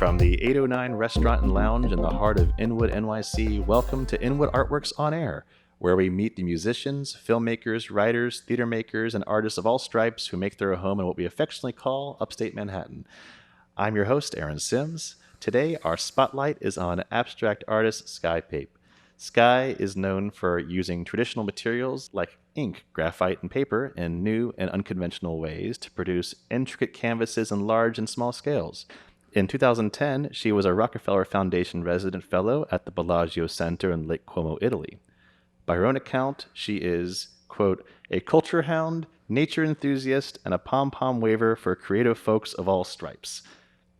From the 809 Restaurant and Lounge in the heart of Inwood NYC, welcome to Inwood Art Works On Air, where we meet the musicians, filmmakers, writers, theater makers, and artists of all stripes who make their home in what we affectionately call Upstate Manhattan. I'm your host, Aaron Sims. Today, our spotlight is on abstract artist Sky Pape. Sky is known for using traditional materials like ink, graphite, and paper in new and unconventional ways to produce intricate canvases in large and small scales. In 2010, she was a Rockefeller Foundation resident fellow at the Bellagio Center in Lake Como, Italy. By her own account, she is, quote, a culture-hound, nature enthusiast, and a pom-pom waver for creative folks of all stripes.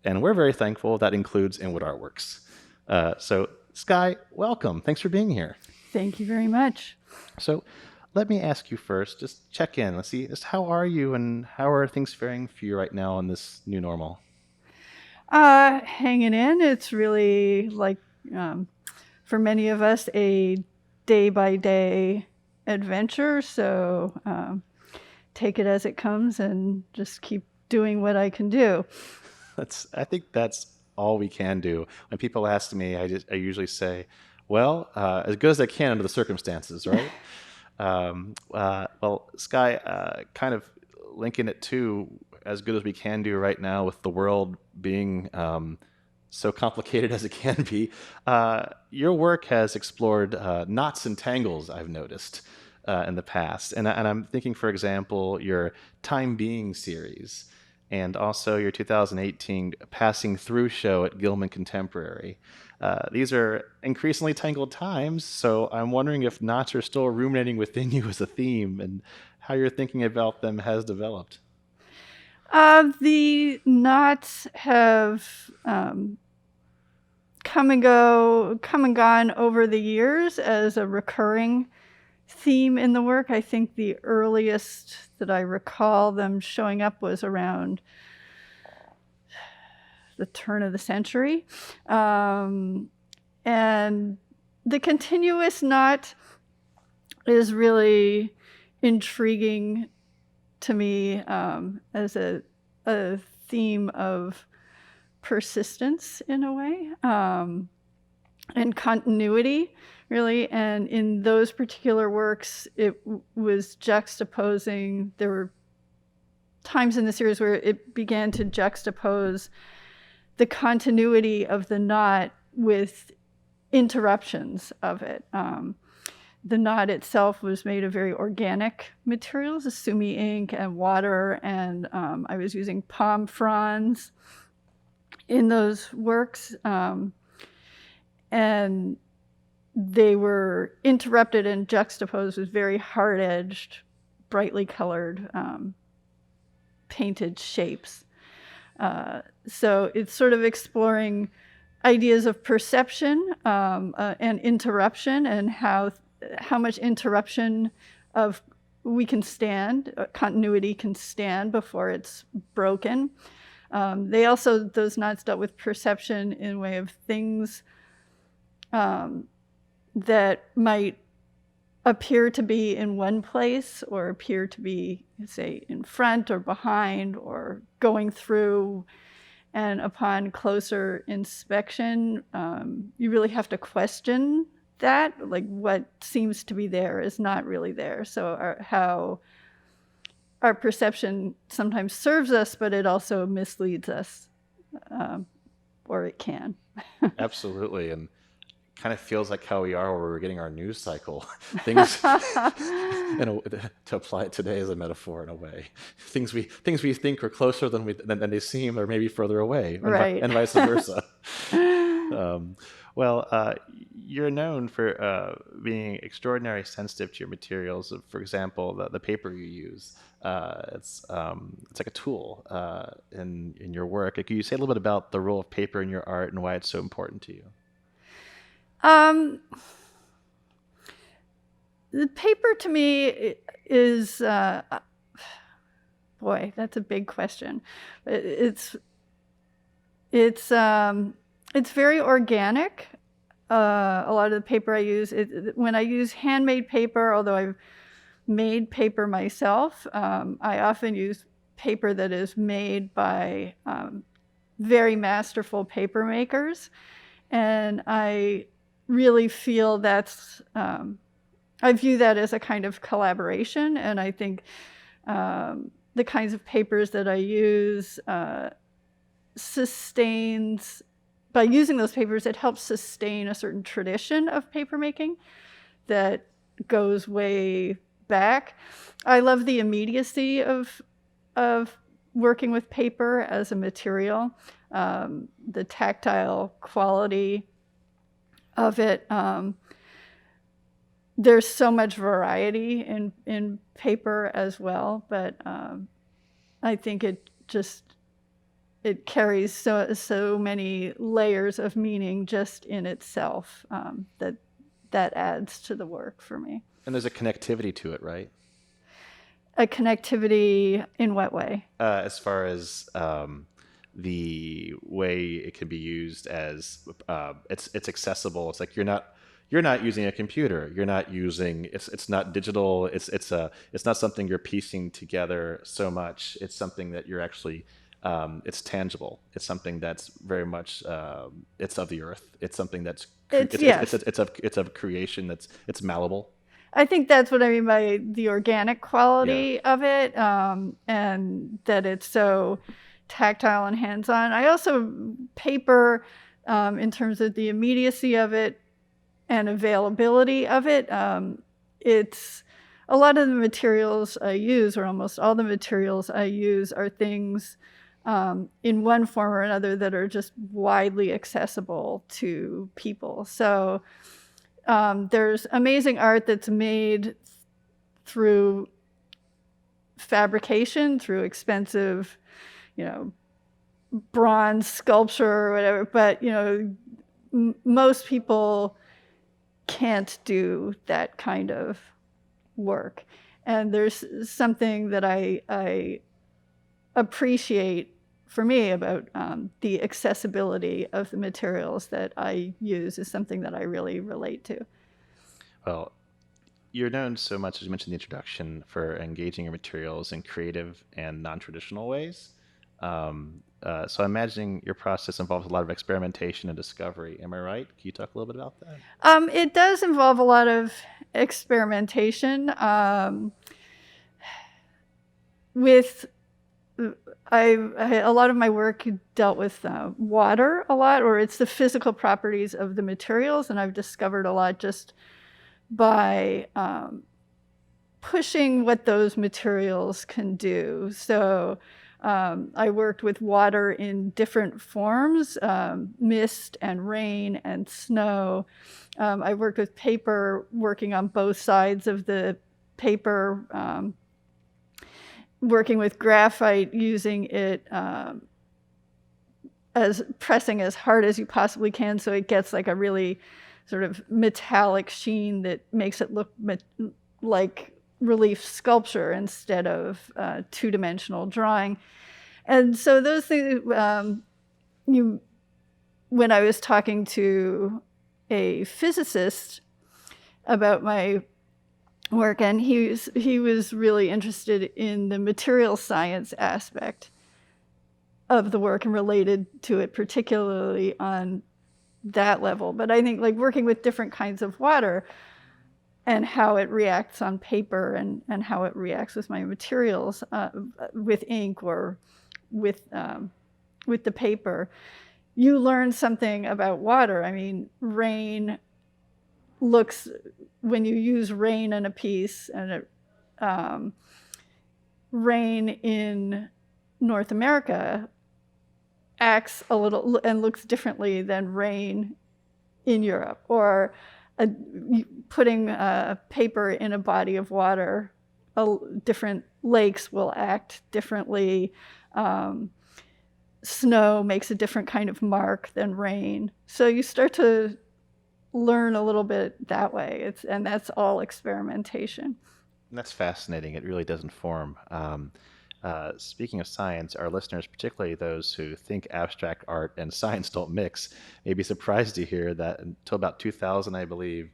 And we're very thankful that includes Inwood Art Works. So, Sky, welcome. Thanks for being here. Thank you very much. So, let me ask you first, just check in. Let's see, just how are you and how are things faring for you right now in this new normal? Hanging in. It's really like, for many of us, a day-by-day adventure. So take it as it comes and just keep doing what I can do. I think that's all we can do. When people ask me, I usually say, well, as good as I can under the circumstances, right? Well, Sky, kind of linking it to as good as we can do right now with the world being so complicated as it can be. Your work has explored knots and tangles, I've noticed, in the past. And I'm thinking, for example, your Time Being series and also your 2018 Passing Through show at Gilman Contemporary. These are increasingly tangled times, so I'm wondering if knots are still ruminating within you as a theme and how your thinking about them has developed. The knots have come and gone over the years as a recurring theme in the work. I think the earliest that I recall them showing up was around the turn of the century. And the continuous knot is really intriguing to me as a theme of persistence in a way, and continuity, really. And in those particular works, it was juxtaposing. There were times in the series where it began to juxtapose the continuity of the knot with interruptions of it. The knot itself was made of very organic materials, sumi ink and water, and I was using palm fronds in those works, and they were interrupted and juxtaposed with very hard-edged, brightly colored, painted shapes. So it's sort of exploring ideas of perception and interruption, and how much interruption of we can stand, continuity can stand before it's broken. Those knots dealt with perception in way of things that might appear to be in one place or appear to be, say, in front or behind or going through. And upon closer inspection, you really have to question that, like what seems to be there is not really there. So how our perception sometimes serves us, but it also misleads us, or it can. Absolutely, and kind of feels like how we are where we're getting our news cycle. Things, to apply it today as a metaphor in a way, things we think are closer than they seem, or maybe further away, right. And vice versa. You're known for being extraordinarily sensitive to your materials. For example, the paper you use. It's like a tool in your work. Can you say a little bit about the role of paper in your art and why it's so important to you? The paper to me is, boy, that's a big question. It's very organic. A lot of the paper I use, when I use handmade paper, although I've made paper myself, I often use paper that is made by very masterful paper makers. And I really feel that's, I view that as a kind of collaboration. And I think the kinds of papers that I use sustains, by using those papers, it helps sustain a certain tradition of papermaking that goes way back. I love the immediacy of working with paper as a material, the tactile quality of it. There's so much variety in paper as well, but I think it carries so many layers of meaning just in itself, that adds to the work for me. And there's a connectivity to it, right? A connectivity in what way? As far as the way it can be used as it's accessible. It's like you're not using a computer. You're not using it's not digital. It's not something you're piecing together so much. It's something that you're actually it's tangible. It's something that's very much it's of the earth. It's something that's it's of creation. It's malleable. I think that's what I mean by the organic quality of it, and that it's so tactile and hands-on. I also, paper, in terms of the immediacy of it and availability of it, it's a lot of the materials I use, or almost all the materials I use, are things in one form or another that are just widely accessible to people. So there's amazing art that's made through fabrication, through expensive, bronze sculpture or whatever. But, most people can't do that kind of work. And there's something that I appreciate for me about the accessibility of the materials that I use is something that I really relate to. Well, you're known so much, as you mentioned in the introduction, for engaging your materials in creative and non-traditional ways. So I'm imagining your process involves a lot of experimentation and discovery. Am I right? Can you talk a little bit about that? It does involve a lot of experimentation. A lot of my work dealt with water a lot, or it's the physical properties of the materials, and I've discovered a lot just by pushing what those materials can do. So I worked with water in different forms, mist and rain and snow. I worked with paper, working on both sides of the paper, working with graphite, using it as pressing as hard as you possibly can so it gets like a really sort of metallic sheen that makes it look like relief sculpture instead of two-dimensional drawing. And so those things, when I was talking to a physicist about my work, and he was really interested in the material science aspect of the work and related to it particularly on that level. But I think like working with different kinds of water and how it reacts on paper and how it reacts with my materials, with ink or with the paper, you learn something about water. I mean, rain looks, when you use rain in a piece, and rain in North America acts a little and looks differently than rain in Europe, or putting paper in a body of water, different lakes will act differently. Snow makes a different kind of mark than rain. So you start to learn a little bit that way. And that's all experimentation. And that's fascinating. It really does inform. Speaking of science, our listeners, particularly those who think abstract art and science don't mix, may be surprised to hear that until about 2000, I believe,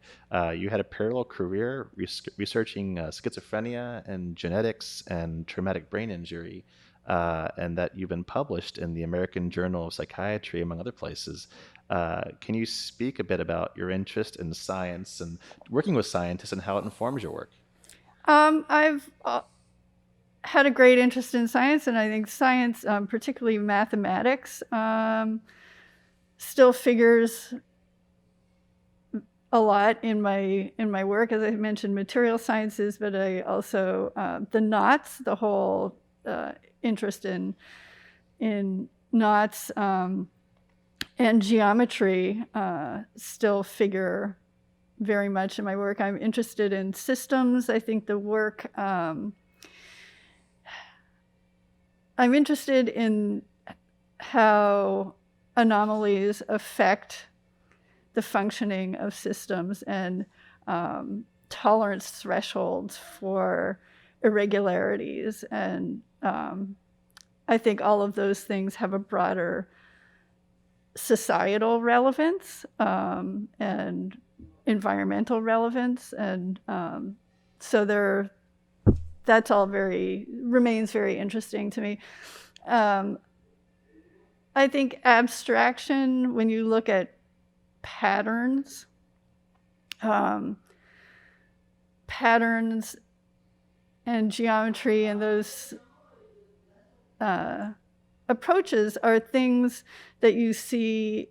you had a parallel career researching schizophrenia and genetics and traumatic brain injury, and that you've been published in the American Journal of Psychiatry, among other places. Can you speak a bit about your interest in science and working with scientists and how it informs your work? I've had a great interest in science, and I think science, particularly mathematics, still figures a lot in my work. As I mentioned, material sciences, but I also the knots, the whole interest in knots and geometry still figure very much in my work. I'm interested in systems. I think the work I'm interested in how anomalies affect the functioning of systems and tolerance thresholds for irregularities. And I think all of those things have a broader societal relevance and environmental relevance. And so that's all remains very interesting to me. I think abstraction, when you look at patterns and geometry and those approaches are things that you see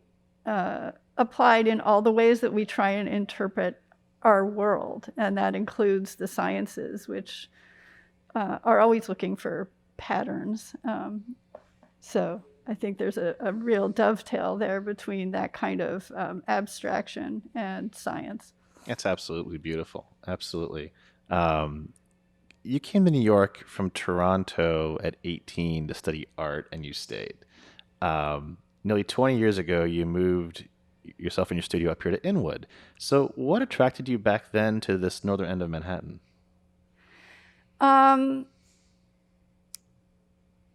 applied in all the ways that we try and interpret our world. And that includes the sciences, which are always looking for patterns. So I think there's a real dovetail there between that kind of abstraction and science. It's absolutely beautiful. Absolutely. You came to New York from Toronto at 18 to study art, and you stayed. Nearly 20 years ago, you moved yourself and your studio up here to Inwood. So what attracted you back then to this northern end of Manhattan?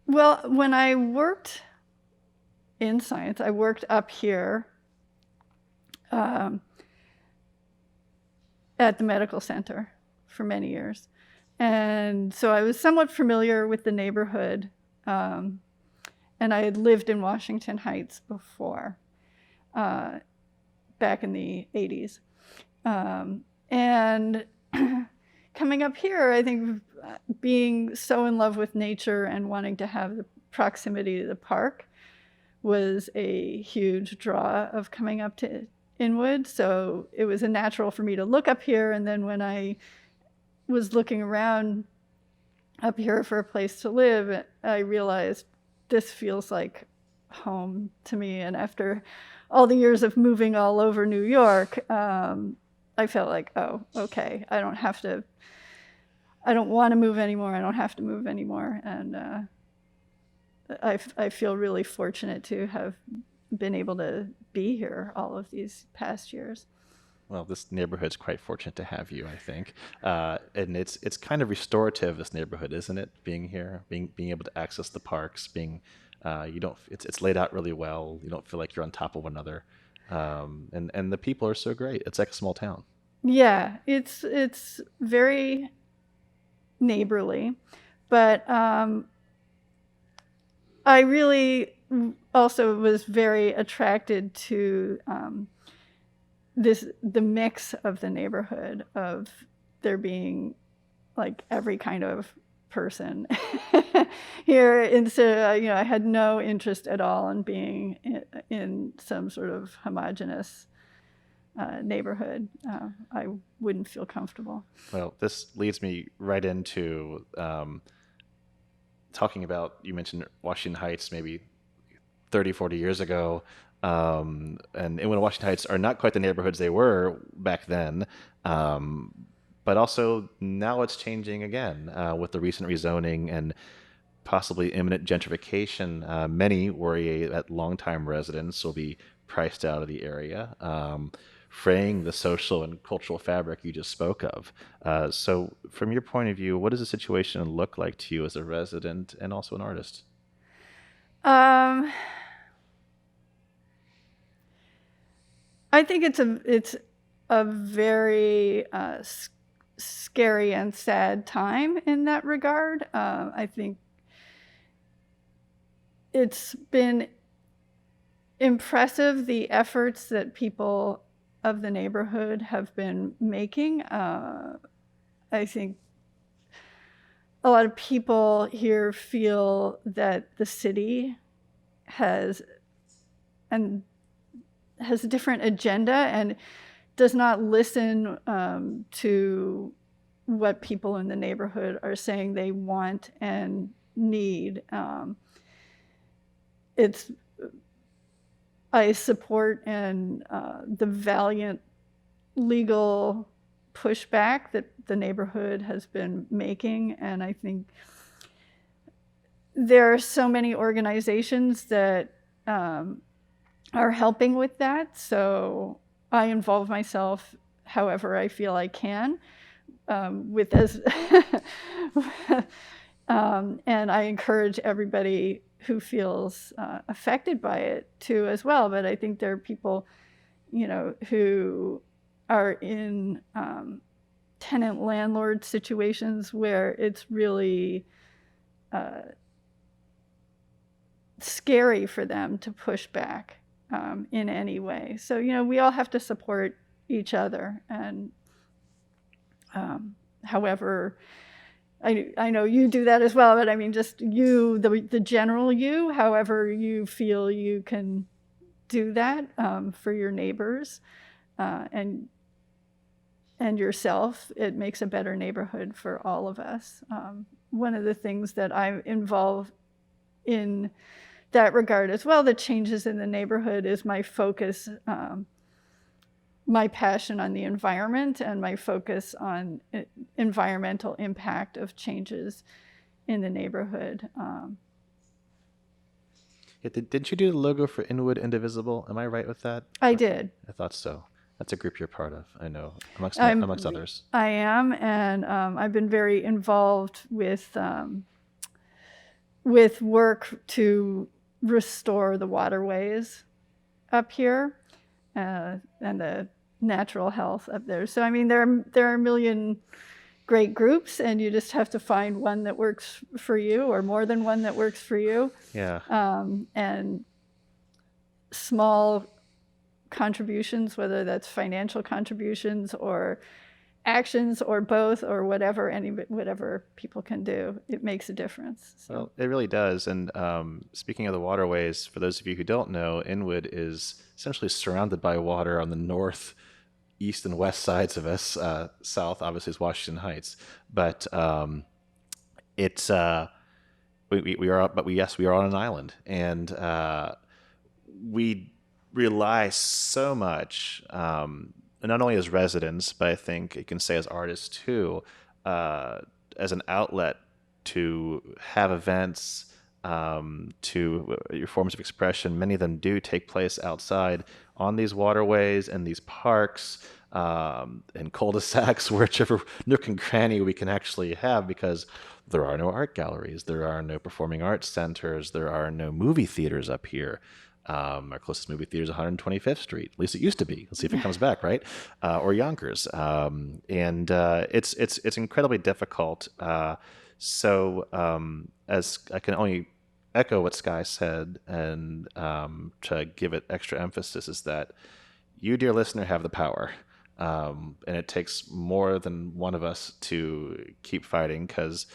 Well, when I worked in science, I worked up here at the medical center for many years. And so I was somewhat familiar with the neighborhood. And I had lived in Washington Heights before, back in the 80s. And coming up here, I think being so in love with nature and wanting to have the proximity to the park was a huge draw of coming up to Inwood. So it was a natural for me to look up here. And then when I was looking around up here for a place to live, I realized this feels like home to me. And after all the years of moving all over New York, I felt like, oh, okay, I don't want to move anymore. I don't have to move anymore. And I feel really fortunate to have been able to be here all of these past years. Well, this neighborhood's quite fortunate to have you, I think, and it's kind of restorative. This neighborhood, isn't it? Being here, being able to access the parks, it's laid out really well. You don't feel like you're on top of one another, and the people are so great. It's like a small town. Yeah, it's very neighborly, but I really also was very attracted to the mix of the neighborhood, of there being like every kind of person here. And so, I had no interest at all in being in some sort of homogenous neighborhood. I wouldn't feel comfortable. Well, this leads me right into talking about, you mentioned Washington Heights maybe 30, 40 years ago. And Inwood and Washington Heights are not quite the neighborhoods they were back then. But also now it's changing again with the recent rezoning and possibly imminent gentrification. Many worry that longtime residents will be priced out of the area. fraying the social and cultural fabric you just spoke of. So, from your point of view, what does the situation look like to you as a resident and also an artist? Um, I think it's a very scary and sad time in that regard. I think it's been impressive, the efforts that people of the neighborhood have been making. I think a lot of people here feel that the city has a different agenda and does not listen to what people in the neighborhood are saying they want and need. I support the valiant legal pushback that the neighborhood has been making, and I think there are so many organizations that are helping with that. So I involve myself however I feel I can with this, and I encourage everybody who feels affected by it too as well. But I think there are people, who are in tenant-landlord situations where it's really scary for them to push back in any way. So, we all have to support each other. And however, I know you do that as well, but I mean, just you, the general you, however you feel you can do that for your neighbors and yourself, it makes a better neighborhood for all of us. One of the things that I'm involved in that regard as well, the changes in the neighborhood, is my focus, my passion on the environment and my focus on environmental impact of changes in the neighborhood. Yeah, didn't you do the logo for Inwood Indivisible? Am I right with that? I did. I thought so. That's a group you're part of, I know, amongst others. I am, and I've been very involved with work to restore the waterways up here and the natural health up there. So I mean, there are a million great groups, and you just have to find one that works for you, or more than one that works for you. Yeah. And small contributions, whether that's financial contributions or actions or both or whatever people can do, it makes a difference. So. Well, it really does. And speaking of the waterways, for those of you who don't know, Inwood is essentially surrounded by water on the north, east, and west sides of us. South, obviously, is Washington Heights, but it's we are on an island, and we rely so much. Not only as residents, but I think you can say as artists too, as an outlet to have events, to your forms of expression. Many of them do take place outside on these waterways and these parks and cul-de-sacs, whichever nook and cranny we can actually have, because there are no art galleries, there are no performing arts centers, there are no movie theaters up here. Our closest movie theater is 125th Street. At least it used to be. Let's see if it comes back, right? Or Yonkers. It's incredibly difficult. So as I can only echo what Sky said, and to give it extra emphasis, is that you, dear listener, have the power. And it takes more than one of us to keep fighting, because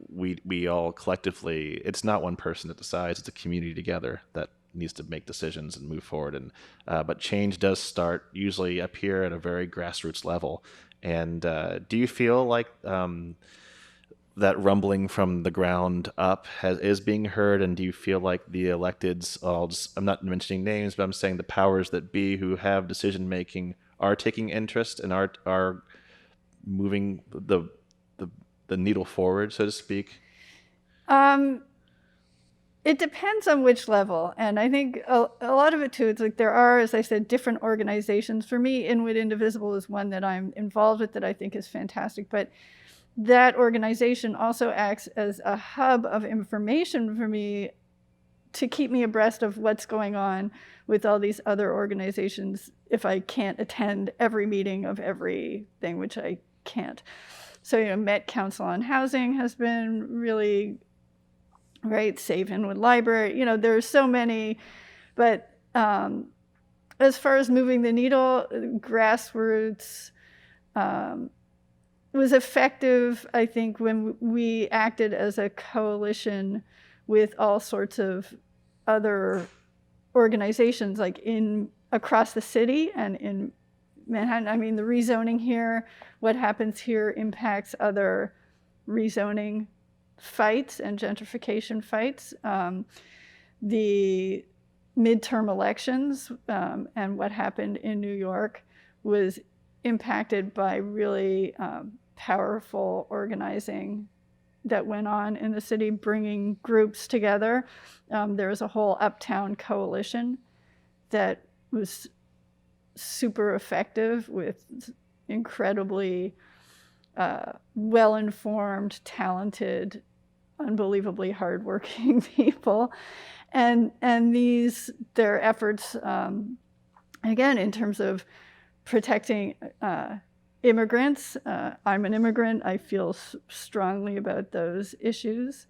we all collectively, it's not one person that decides, it's a community together that needs to make decisions and move forward. And but change does start usually up here at a very grassroots level. And do you feel like that rumbling from the ground up is being heard? And do you feel like the electeds, I'm not mentioning names, but I'm saying the powers that be who have decision making are taking interest and are moving the needle forward, so to speak? It depends on which level. And I think a lot of it too, it's like there are, as I said, different organizations. For me, Inwood Indivisible is one that I'm involved with that I think is fantastic. But that organization also acts as a hub of information for me to keep me abreast of what's going on with all these other organizations if I can't attend every meeting of everything, which I can't. So, Met Council on Housing has been really great, Save Inwood Library, there's so many, but as far as moving the needle, grassroots was effective, I think, when we acted as a coalition with all sorts of other organizations, like across the city and in Manhattan. I mean, the rezoning here, what happens here impacts other rezoning fights and gentrification fights. The midterm elections and what happened in New York was impacted by really powerful organizing that went on in the city, bringing groups together. There was a whole Uptown coalition that was super effective with incredibly well-informed, talented, unbelievably hardworking people. And their efforts, again, in terms of protecting immigrants. I'm an immigrant. I feel strongly about those issues.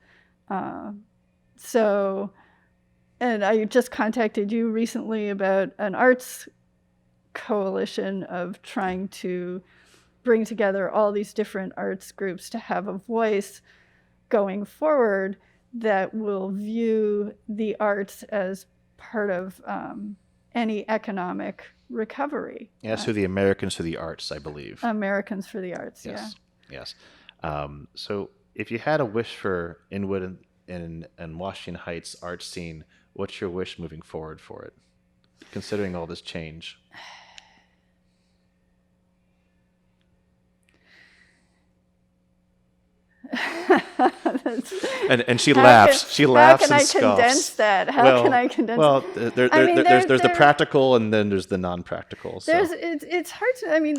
And I just contacted you recently about an arts coalition of trying to bring together all these different arts groups to have a voice going forward that will view the arts as part of any economic recovery. Yes, through the Americans for the Arts, I believe. Americans for the Arts, yes. Yes. So if you had a wish for Inwood and Washington Heights art scene, what's your wish moving forward for it, considering all this change? and she laughs. She laughs and scoffs. How can I condense that? How can I condense? Well, there's the practical, and then there's the non-practical. So. It's hard to. I mean,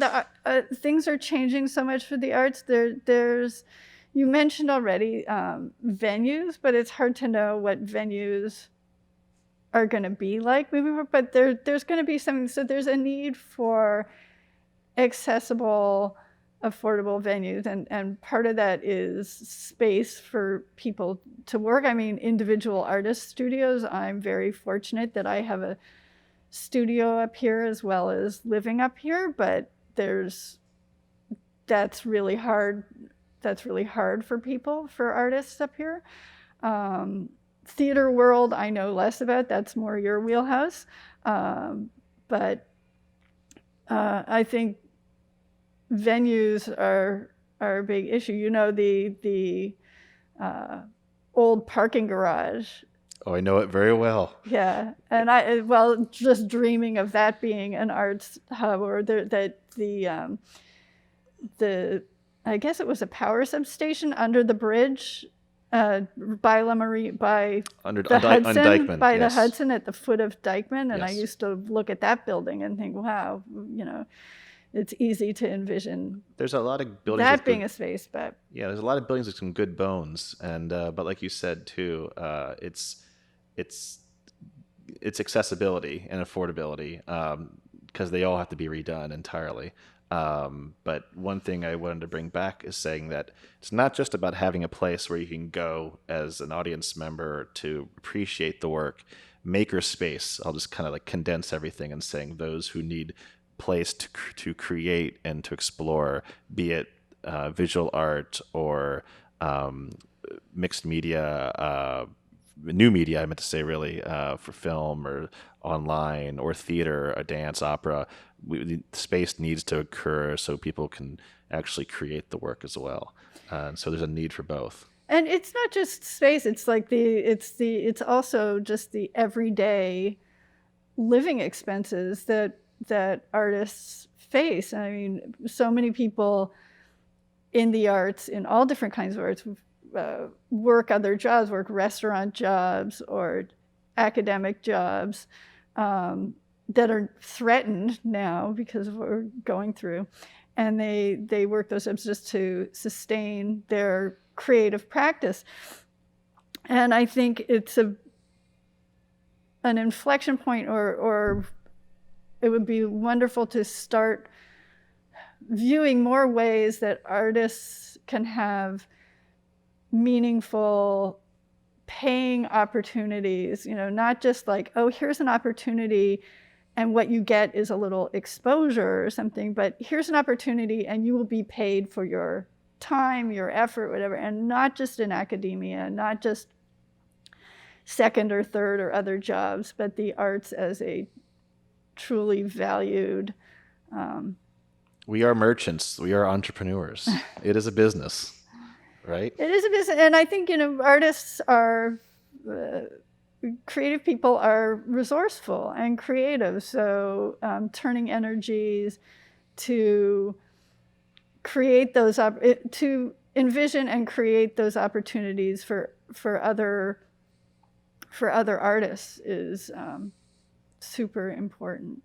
things are changing so much for the arts. There's you mentioned already venues, but it's hard to know what venues are going to be like moving forward. But there's going to be something. So there's a need for accessible, affordable venues, and part of that is space for people to work. I mean, individual artist studios. I'm very fortunate that I have a studio up here as well as living up here, but that's really hard for people, for artists up here. Theater world, I know less about. That's more your wheelhouse. But I think venues are a big issue. The old parking garage. Oh, I know it very well. Yeah, and just dreaming of that being an arts hub, or I guess it was a power substation under the bridge by La Marie, by the Hudson, Dyckman, by yes. the Hudson at the foot of Dyckman, and yes. I used to look at that building and think, wow, it's easy to envision. There's a lot of buildings that being a space, but yeah, there's a lot of buildings with some good bones, and but like you said too, it's accessibility and affordability, because they all have to be redone entirely. But one thing I wanted to bring back is saying that it's not just about having a place where you can go as an audience member to appreciate the work. Makerspace, I'll just kind of like condense everything and saying those who need place to create and to explore, be it visual art or mixed media, new media, I meant to say, really, for film or online or theater, a dance, opera. The space needs to occur so people can actually create the work as well. So there's a need for both. And it's not just space. It's like it's also just the everyday living expenses that artists face. I mean, so many people in the arts, in all different kinds of arts, work other jobs, work restaurant jobs or academic jobs that are threatened now because of what we're going through. And they work those jobs just to sustain their creative practice. And I think it's an inflection point, or it would be wonderful to start viewing more ways that artists can have meaningful paying opportunities, not just like, oh, here's an opportunity and what you get is a little exposure or something, but here's an opportunity and you will be paid for your time, your effort, whatever, and not just in academia, not just second or third or other jobs, but the arts as a truly valued. We are merchants. We are entrepreneurs. It is a business, right? It is a business. And I think, artists are, creative people are resourceful and creative. So turning energies to create those, to envision and create those opportunities for other artists is super important.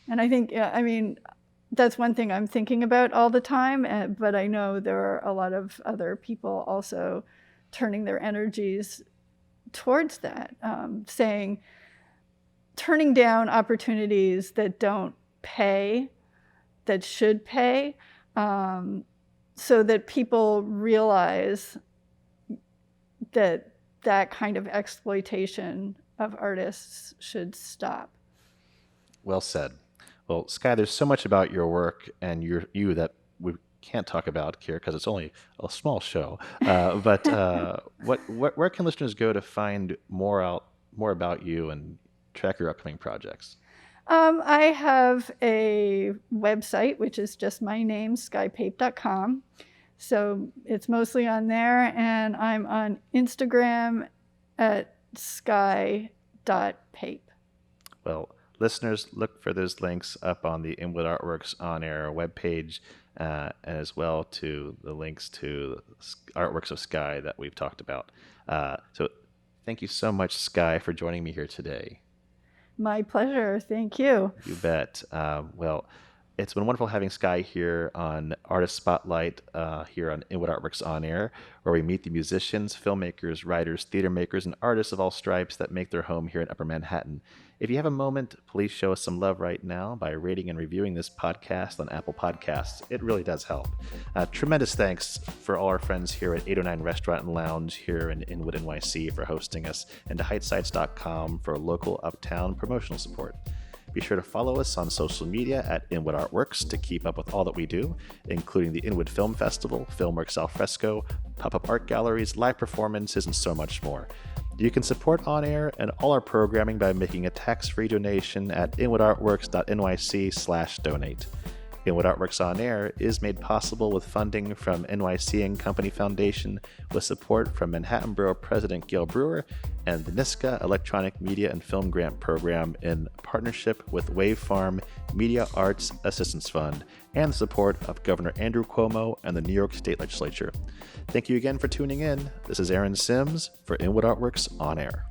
And I think, that's one thing I'm thinking about all the time, but I know there are a lot of other people also turning their energies towards that, turning down opportunities that don't pay, that should pay, so that people realize that kind of exploitation of artists should stop. Well said. Well, Sky, there's so much about your work and you that we can't talk about here because it's only a small show. But where can listeners go to find more about you and track your upcoming projects? I have a website, which is just my name, skypape.com. So it's mostly on there, and I'm on Instagram at sky.pape. Well, listeners, look for those links up on the Inwood Art Works On Air webpage, and as well to the links to artworks of Sky that we've talked about. So thank you so much, Sky, for joining me here today. My pleasure. Thank you. You bet. Well, it's been wonderful having Sky here on Artist Spotlight here on Inwood Art Works On Air, where we meet the musicians, filmmakers, writers, theater makers, and artists of all stripes that make their home here in Upper Manhattan. If you have a moment, please show us some love right now by rating and reviewing this podcast on Apple Podcasts. It really does help. Tremendous thanks for all our friends here at 809 Restaurant and Lounge here in Inwood NYC for hosting us, and to heightsites.com for local uptown promotional support. Be sure to follow us on social media at Inwood Art Works to keep up with all that we do, including the Inwood Film Festival, Filmworks Alfresco, pop-up art galleries, live performances, and so much more. You can support On Air and all our programming by making a tax-free donation at inwoodartworks.nyc/donate. Inwood Art Works On Air is made possible with funding from NYC and Company Foundation, with support from Manhattan Borough President Gail Brewer and the NYSCA Electronic Media and Film Grant Program in partnership with Wave Farm Media Arts Assistance Fund, and the support of Governor Andrew Cuomo and the New York State Legislature. Thank you again for tuning in. This is Aaron Sims for Inwood Art Works On Air.